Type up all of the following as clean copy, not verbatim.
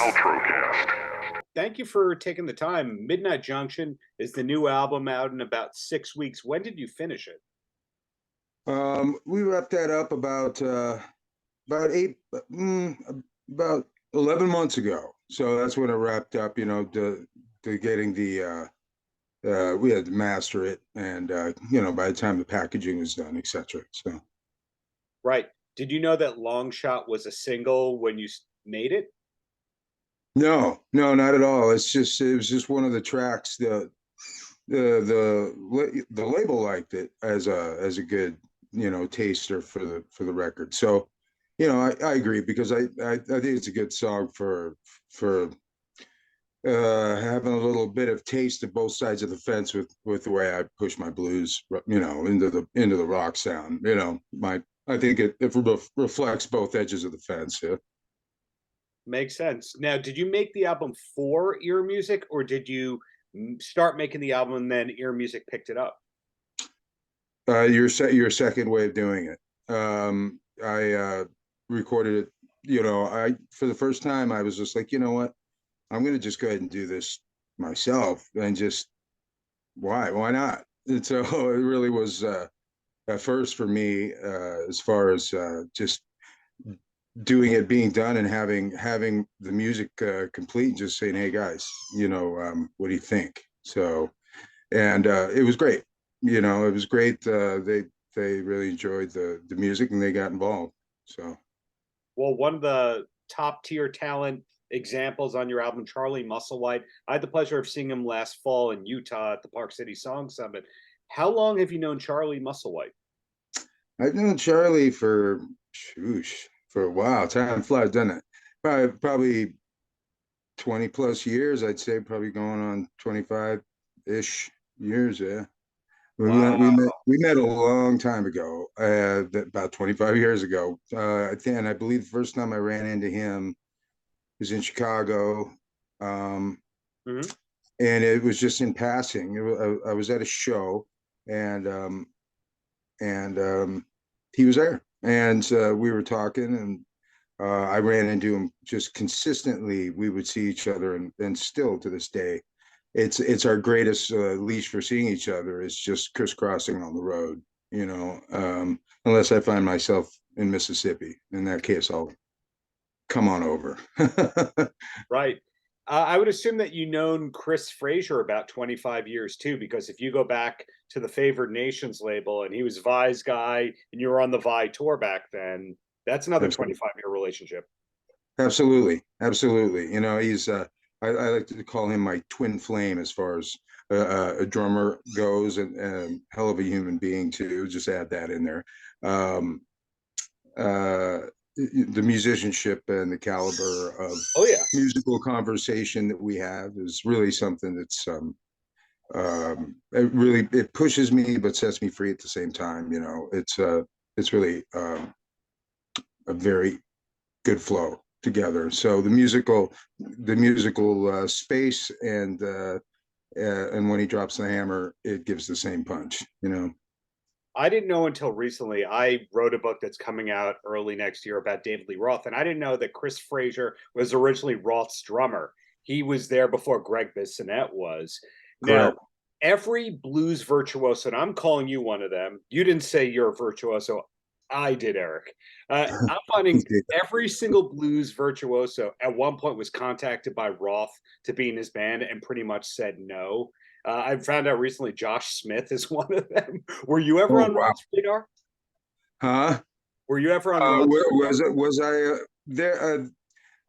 Paltrocast. Thank you for taking the time. Midnight Junction is the new album out in about 6 weeks. When did you finish it? We wrapped that up about about 11 months ago. So that's when it wrapped up. You know, to getting the we had to master it, and you know, by the time the packaging was done, etc. So Right. Did you know that Long Shot was a single when you made it? no, not at all. It was just one of the tracks. The label liked it as a good, you know, taster for the record. So, you know, I agree, because I think it's a good song for having a little bit of taste of both sides of the fence with the way I push my blues, you know, into the rock sound. You know, I think it reflects both edges of the fence. Yeah. Makes sense. Now, did you make the album for Ear Music, or did you start making the album and then Ear Music picked it up? Your second way of doing it. I recorded it. You know, for the first time I was just like, you know what, I'm gonna just go ahead and do this myself, and just why not? And so it really was at first for me, as far as just doing it, being done, and having the music complete, and just saying, hey guys, you know, what do you think? So, and it was great. You know, it was great. They really enjoyed the music, and they got involved. So, Well, one of the top tier talent examples on your album, Charlie Musselwhite. I had the pleasure of seeing him last fall in Utah at the Park City Song Summit. How long have you known Charlie Musselwhite? I've known Charlie for a while. Time flies, doesn't it? Probably 20 plus years. I'd say probably going on 25-ish years. Yeah. Wow. We met a long time ago, about 25 years ago. I believe the first time I ran into him was in Chicago, and it was just in passing. I was at a show, and he was there, and we were talking, and I ran into him just consistently. We would see each other, and still to this day, it's our greatest leash for seeing each other is just crisscrossing on the road. You know, unless I find myself in Mississippi. In that case, I'll come on over. Right. I would assume that you known Chris Frazier about 25 years too, because if you go back to the Favored Nations label, and he was Vi's guy, and you were on the Vi tour back then, that's another 25-year relationship. Absolutely. You know, he's I like to call him my twin flame as far as a drummer goes, and hell of a human being too. Just add that in there. The musicianship and the caliber of musical conversation that we have is really something that's it pushes me but sets me free at the same time. You know, it's really a very good flow together. So the musical space, and when he drops the hammer, it gives the same punch. You know. I didn't know until recently. I wrote a book that's coming out early next year about David Lee Roth, and I didn't know that Chris Frazier was originally Roth's drummer. He was there before Greg Bissonette was. Now, every blues virtuoso, and I'm calling you one of them. You didn't say you're a virtuoso. I did, Eric. I'm finding every single blues virtuoso at one point was contacted by Roth to be in his band and pretty much said no. I found out recently Josh Smith is one of them. Were you ever on Roth's radar? Huh? Were you ever on Roth's radar? Was I there?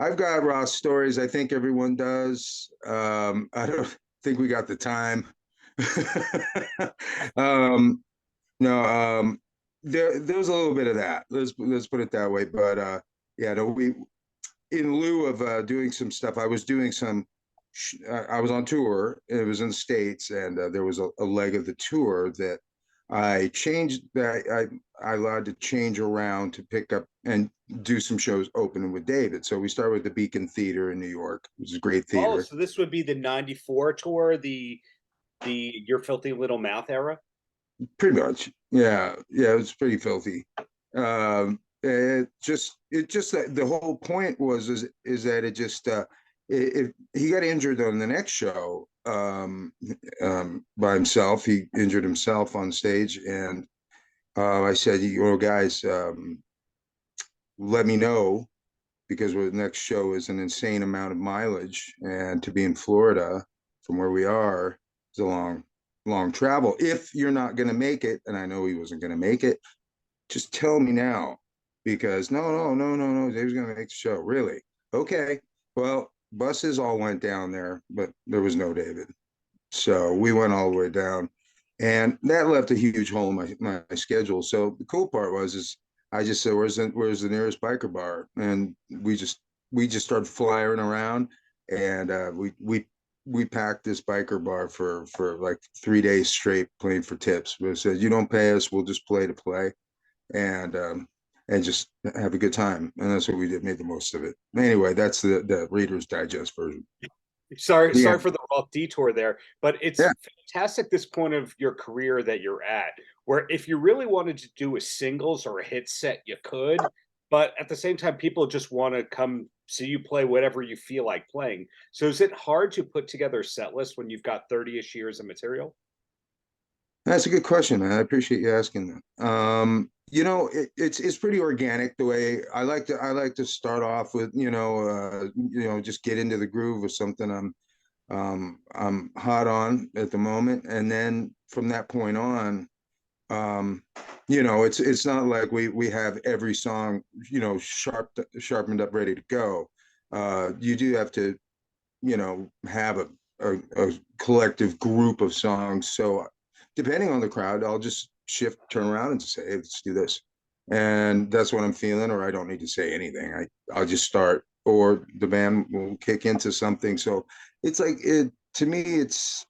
I've got Roth stories. I think everyone does. I don't think we got the time. No. There's a little bit of that. Let's put it that way. But yeah, no, in lieu of doing some stuff, I was doing some. I was on tour. It was in the States, and there was a leg of the tour that I changed. That I allowed to change around to pick up and do some shows opening with David. So we started with the Beacon Theater in New York, which is a great theater. Oh, so this would be the '94 tour, the Your Filthy Little Mouth era. Pretty much, yeah. It was pretty filthy. It just the whole point is that it just if he got injured on the next show by himself. He injured himself on stage, and I said, you know, guys, let me know, because the next show is an insane amount of mileage, and to be in Florida from where we are is a long travel. If you're not going to make it, and I know he wasn't going to make it, just tell me now, because no, Dave's going to make the show. Really? Okay. Well, buses all went down there, but there was no David. So we went all the way down, and that left a huge hole in my schedule. So the cool part is I just said, where's the nearest biker bar? And we just started flying around, and we packed this biker bar for like 3 days straight, playing for tips. We said, you don't pay us, we'll just play to play, and just have a good time. And that's what we did, made the most of it. Anyway, that's the Reader's Digest version. Sorry Yeah. for the Roth detour there, but it's Yeah. fantastic, this point of your career that you're at, where if you really wanted to do a singles or a hit set, you could, but at the same time, people just want to come see you play whatever you feel like playing. So is it hard to put together a set list when you've got 30-ish years of material? That's a good question, man. I appreciate you asking that. You know, it's pretty organic the way I like to start off with, just get into the groove of something I'm hot on at the moment. And then from that point on, it's not like we have every song, sharpened up, ready to go. You do have to, have a collective group of songs. So depending on the crowd, I'll just turn around and say, hey, let's do this. And that's what I'm feeling, or I don't need to say anything. I'll just start, or the band will kick into something. So it's like, to me, it's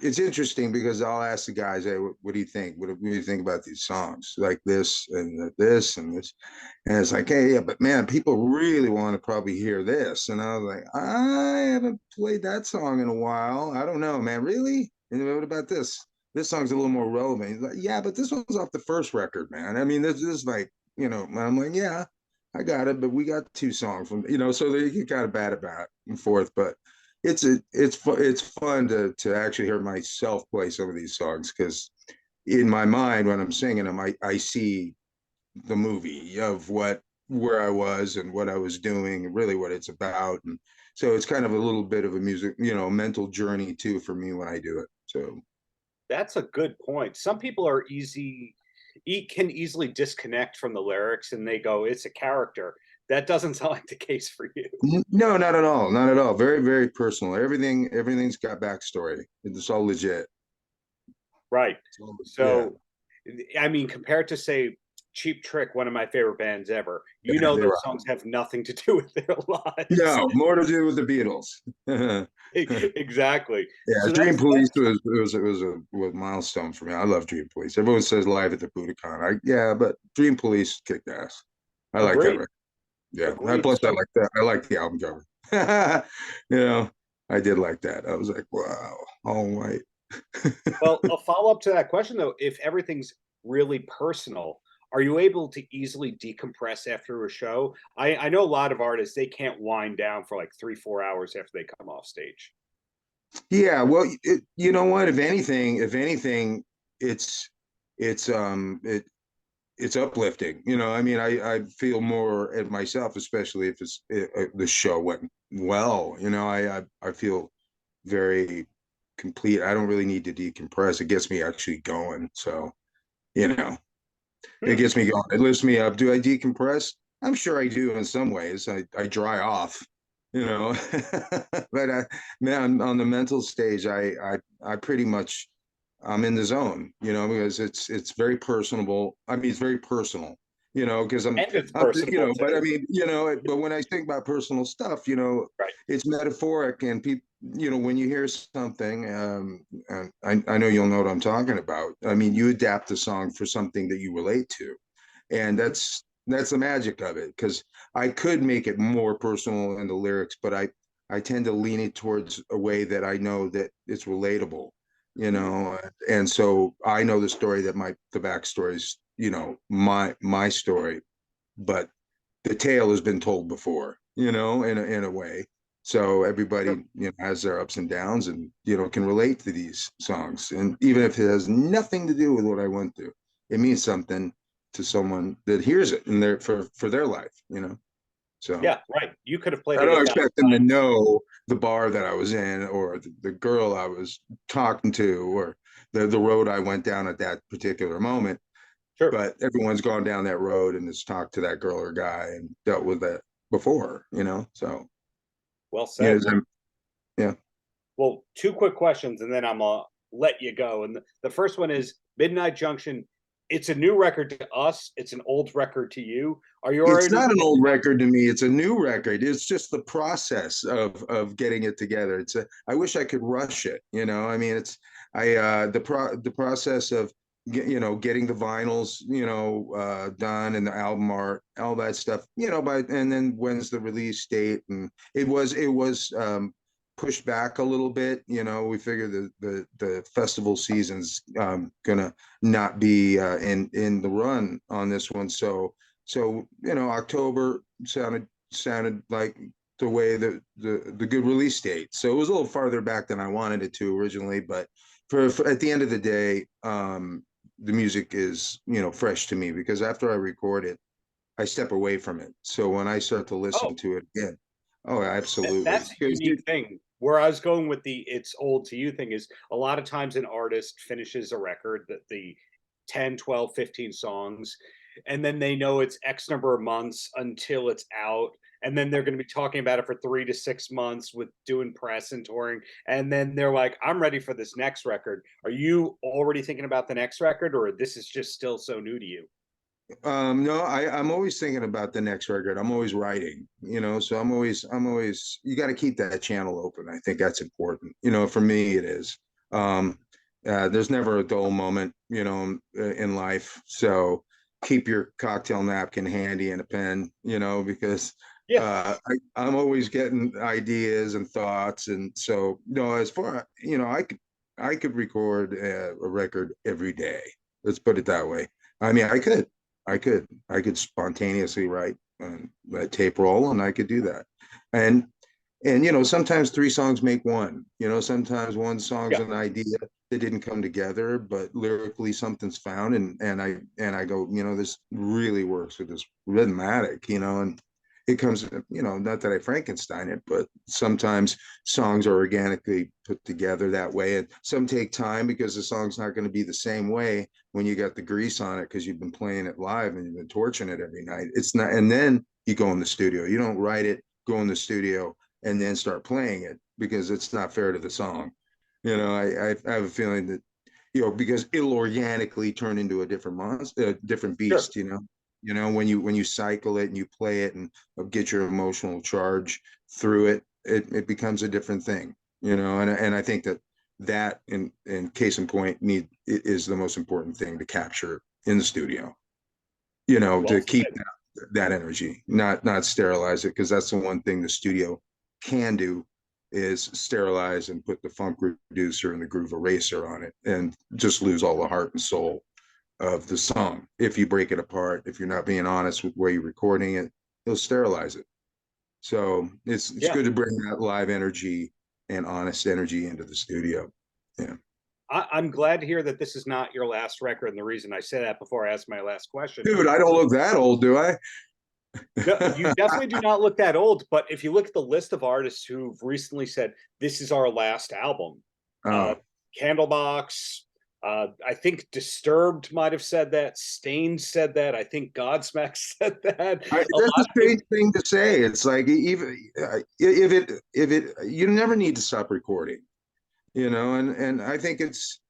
interesting, because I'll ask the guys, hey, what do you think? What do you think about these songs? Like this and this and this. And it's like, hey, yeah, but man, people really want to probably hear this. And I was like, I haven't played that song in a while. I don't know, man. Really? And what about this? This song's a little more relevant. He's like, yeah, but this one's off the first record, man. I mean, this is like, I'm like, yeah, I got it, but we got 2 songs from, so you can kind of bat it back and forth. But it's fun to actually hear myself play some of these songs, because in my mind when I'm singing them, I see the movie of where I was and what I was doing and really what it's about. And so it's kind of a little bit of a music, mental journey too for me when I do it. So That's a good point. Some people can easily disconnect from the lyrics and they go, it's a character. That doesn't sound like the case for you. no, not at all, not at all. Very, very personal. Everything's got backstory. It's all legit. Right. Yeah. So, I mean, compared to, say, Cheap Trick, one of my favorite bands ever, Yeah, those songs have nothing to do with their lives. no, more to do with the Beatles. Exactly. Yeah, So Dream Police was a milestone for me. I love Dream Police. Everyone says Live at the Budokan. Yeah, but Dream Police kicked ass. I like that agreed. record. Yeah. Agreed. Plus, I So, like that. I like the album cover. I did like that. I was like, wow, all white. well, a follow-up to that question though, if everything's really personal, are you able to easily decompress after a show? I know a lot of artists, they can't wind down for like 3-4 hours after they come off stage. Yeah, well, you know what? If anything, it's it's um it it's uplifting. I mean, I feel more at myself, especially if the show went well. I feel very complete. I don't really need to decompress. It gets me actually going. So, it gets me going. It lifts me up. Do I decompress? I'm sure I do in some ways. I dry off, but man, on the mental stage, I pretty much I'm in the zone, because it's very personable. I mean, it's very personal, because And it's I'm, personable but I too. mean, but when I think about personal stuff, Right. it's metaphoric, and people, when you hear something, and I know you'll know what I'm talking about. I mean, you adapt the song for something that you relate to, and that's the magic of it. Because I could make it more personal in the lyrics, but I tend to lean it towards a way that I know that it's relatable, and so I know the story, that the backstory is, my story, but the tale has been told before, in a way. So everybody, you know, has their ups and downs and, you know, can relate to these songs. And even if it has nothing to do with what I went through, it means something to someone that hears it in their for their life, you know. So Yeah, right. You could have played I it don't 1,000 expect them to times. know the bar that I was in or the girl I was talking to or the road I went down at that particular moment. Sure. But everyone's gone down that road and has talked to that girl or guy and dealt with that before, you know. So Well yeah, said. yeah. Well, two quick questions, and then I'm gonna let you go. And the first one is Midnight Junction. It's a new record to us. It's an old record to you. Are you It's already? not an old record to me. It's a new record. It's just the process of getting it together. I wish I could rush it, you know. I mean, the process of getting the vinyls, done and the album art, all that stuff, and then when's the release date? And it was pushed back a little bit. You know, we figured the festival season's gonna not be in the run on this one, so October sounded like the way the good release date. So it was a little farther back than I wanted it to originally, but for at the end of the day, the music is fresh to me because after I record it, I step away from it. So when I start to listen Oh, to it again, oh, absolutely. that's a unique thing. Where I was going with the "it's old to you" thing is a lot of times an artist finishes a record that the 10, 12, 15 songs, and then they know it's X number of months until it's out. And then they're going to be talking about it for 3 to 6 months with doing press and touring. And then they're like, I'm ready for this next record. Are you already thinking about the next record, or this is just still so new to you? No, I'm always thinking about the next record. I'm always writing, so I'm always, you got to keep that channel open. I think that's important. For me, it is. There's never a dull moment, in life. So keep your cocktail napkin handy and a pen, because Yeah. I'm always getting ideas and thoughts. And so, as far, I could record a record every day. Let's put it that way. I mean, I could spontaneously write and let tape roll, and I could do that. And sometimes three songs make one. Sometimes one song's Yeah. an idea that didn't come together, but lyrically something's found, and I go, this really works with this rhythmatic, and it comes, not that I Frankenstein it, but sometimes songs are organically put together that way. And some take time because the song's not going to be the same way when you got the grease on it because you've been playing it live and you've been torching it every night. It's not, and then you go in the studio. You don't write it, go in the studio, and then start playing it because it's not fair to the song. I have a feeling that, because it'll organically turn into a different monster, a different Sure. beast, when you cycle it and you play it and get your emotional charge through it, it becomes a different thing, and I think that in case in point is the most important thing to capture in the studio, Well to keep said. that energy, not sterilize it, because that's the one thing the studio can do is sterilize and put the funk reducer and the groove eraser on it and just lose all the heart and soul of the song. If you break it apart, if you're not being honest with where you're recording it, he'll sterilize it. So it's Yeah. good to bring that live energy and honest energy into the studio. Yeah. I'm glad to hear that this is not your last record. And the reason I say that before I ask my last question, Dude, I don't look that old, do I? no, you definitely do not look that old. But if you look at the list of artists who've recently said, this is our last album, uh, Oh. Candlebox, I think Disturbed might have said that. Stained said that. I think Godsmack said that. A That's a lot of strange people, thing to say. It's like, even if it you never need to stop recording, and I think it's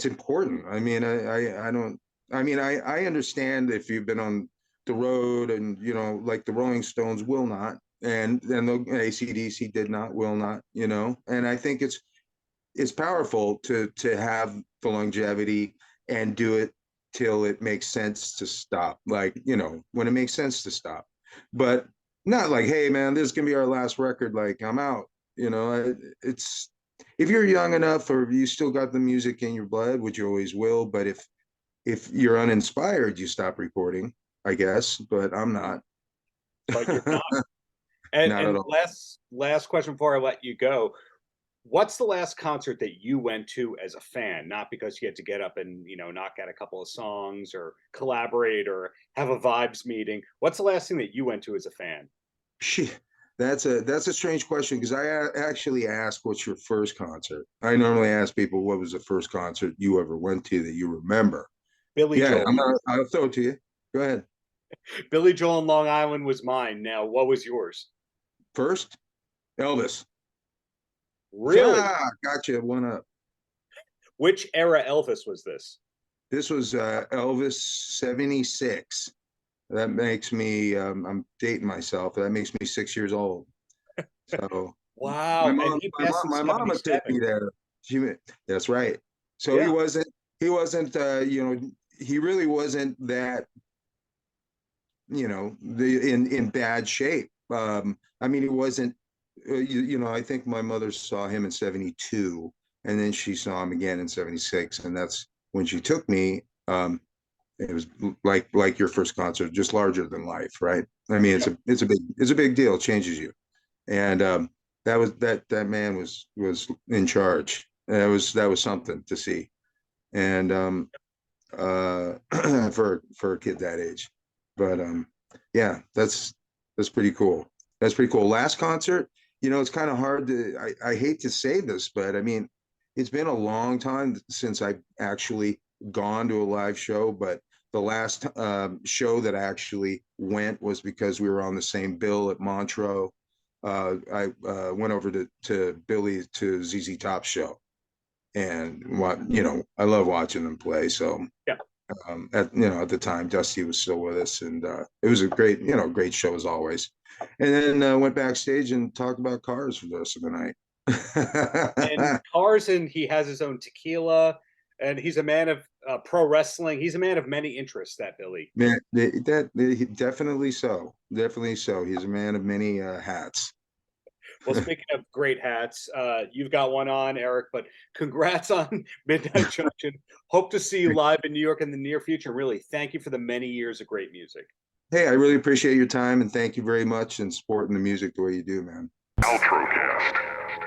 important. I mean, I don't. I mean, I understand if you've been on the road and like the Rolling Stones will not, and the AC/DC did not, will not, and I think it's powerful to have the longevity and do it till it makes sense to stop. Like, when it makes sense to stop, but not like, hey man, this is gonna be our last record. Like, I'm out. It's, if you're young enough or you still got the music in your blood, which you always will, but if you're uninspired, you stop recording, I guess, but I'm not. but you're not. Not at And all. last question before I let you go. What's the last concert that you went to as a fan? Not because you had to get up and, knock out a couple of songs or collaborate or have a vibes meeting. What's the last thing that you went to as a fan? Shit, that's a strange question because actually ask what's your first concert. I normally ask people what was the first concert you ever went to that you remember. Billy Yeah, Joel. I'll throw it to you. Go ahead. Billy Joel in Long Island was mine. Now, what was yours? First, Elvis. Really? Gotcha. One up. Which era Elvis was this? This was Elvis 76. That makes me, I'm dating myself. That makes me 6 years old. So Wow. And he passed in my mama took me 77. there. That's right. So Yeah. he wasn't, he really wasn't that, in bad shape. I mean, he wasn't, I think my mother saw him in 72 and then she saw him again in 76. And that's when she took me. It was like your first concert, just larger than life, right? I mean, it's a big deal. It changes you. And that man was in charge. That was something to see. And for a kid that age. But yeah, that's pretty cool. That's pretty cool. Last concert, it's kind of hard to I hate to say this, but I mean, it's been a long time since I've actually gone to a live show, but the last show that I actually went was because we were on the same bill at Montreux. I went over to Billy to ZZ Top show, and I love watching them play. So Yeah. at the time, Dusty was still with us, and it was a great show as always. And then went backstage and talked about cars for the rest of the night. And Tarzan, he has his own tequila, and he's a man of pro wrestling. He's a man of many interests, that Billy. Man, definitely so. Definitely so. He's a man of many hats. Well, speaking of great hats, you've got one on, Eric, but congrats on Midnight Junction. Hope to see you live in New York in the near future. Really, thank you for the many years of great music. Hey, I really appreciate your time and thank you very much and supporting the music the way you do, man. Paltrocast.